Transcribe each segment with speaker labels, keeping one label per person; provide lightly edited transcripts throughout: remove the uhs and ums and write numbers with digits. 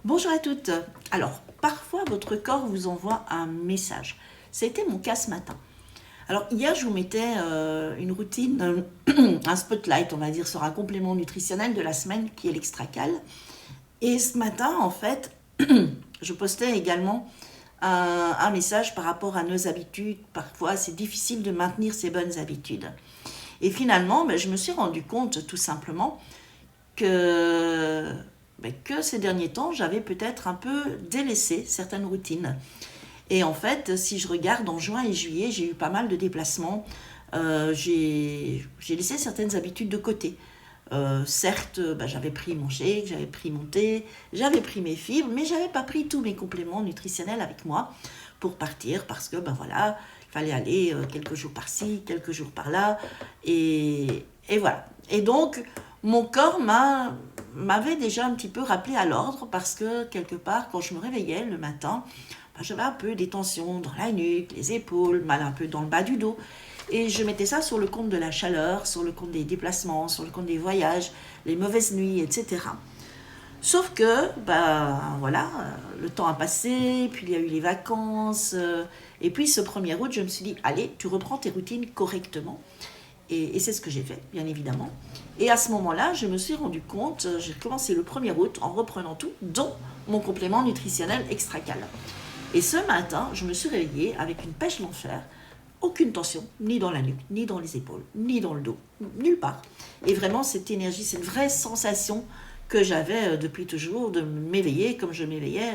Speaker 1: Bonjour à toutes. Alors, parfois votre corps vous envoie un message. C'était mon cas ce matin. Alors, hier, je vous mettais une routine, un spotlight, on va dire, sur un complément nutritionnel de la semaine qui est l'extracal. Et ce matin, en fait, je postais également un message par rapport à nos habitudes. Parfois, c'est difficile de maintenir ces bonnes habitudes. Et finalement, je me suis rendu compte tout simplement que, que ces derniers temps, j'avais peut-être un peu délaissé certaines routines. Et en fait, si je regarde en juin et juillet, j'ai eu pas mal de déplacements. J'ai laissé certaines habitudes de côté. Certes, j'avais pris mon shake, j'avais pris mon thé, j'avais pris mes fibres, mais j'avais pas pris tous mes compléments nutritionnels avec moi pour partir parce que voilà, il fallait aller quelques jours par-ci, quelques jours par-là, et voilà. Et donc, mon corps m'avait déjà un petit peu rappelé à l'ordre parce que quelque part, quand je me réveillais le matin, j'avais un peu des tensions dans la nuque, les épaules, mal un peu dans le bas du dos. Et je mettais ça sur le compte de la chaleur, sur le compte des déplacements, sur le compte des voyages, les mauvaises nuits, etc. Sauf que, voilà, le temps a passé, puis il y a eu les vacances, et puis ce 1er août, je me suis dit, allez, tu reprends tes routines correctement. Et c'est ce que j'ai fait, bien évidemment. Et à ce moment-là, je me suis rendu compte, j'ai commencé le 1er août en reprenant tout, dont mon complément nutritionnel extracal. Et ce matin, je me suis réveillée avec une pêche d'enfer, aucune tension, ni dans la nuque, ni dans les épaules, ni dans le dos, nulle part. Et vraiment, cette énergie, cette vraie sensation que j'avais depuis toujours de m'éveiller comme je m'éveillais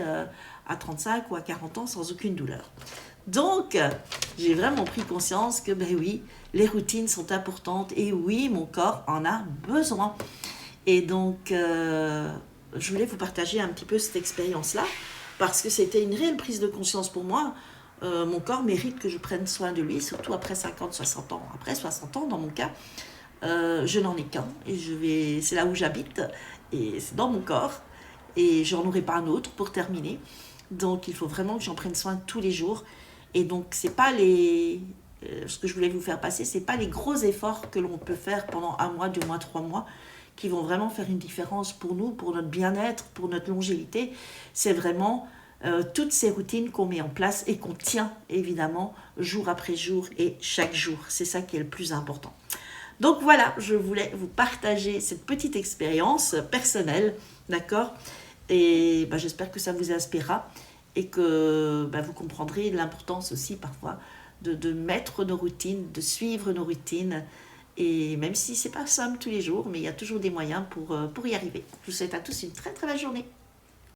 Speaker 1: à 35 ou à 40 ans sans aucune douleur. Donc, j'ai vraiment pris conscience que, oui, les routines sont importantes et oui, mon corps en a besoin. Et donc, je voulais vous partager un petit peu cette expérience-là parce que c'était une réelle prise de conscience pour moi. Mon corps mérite que je prenne soin de lui, surtout après 50, 60 ans. Après 60 ans, dans mon cas, je n'en ai qu'un et c'est là où j'habite et c'est dans mon corps et j'en aurai pas un autre pour terminer. Donc il faut vraiment que j'en prenne soin tous les jours. Et donc c'est pas ce que je voulais vous faire passer, c'est pas les gros efforts que l'on peut faire pendant 1 mois, 2 mois, 3 mois qui vont vraiment faire une différence pour nous, pour notre bien-être, pour notre longévité. C'est vraiment toutes ces routines qu'on met en place et qu'on tient évidemment jour après jour et chaque jour. C'est ça qui est le plus important. Donc voilà, je voulais vous partager cette petite expérience personnelle, d'accord? Et j'espère que ça vous inspirera et que vous comprendrez l'importance aussi parfois de mettre nos routines, de suivre nos routines. Et même si c'est pas simple tous les jours, mais il y a toujours des moyens pour y arriver. Je vous souhaite à tous une très très belle journée.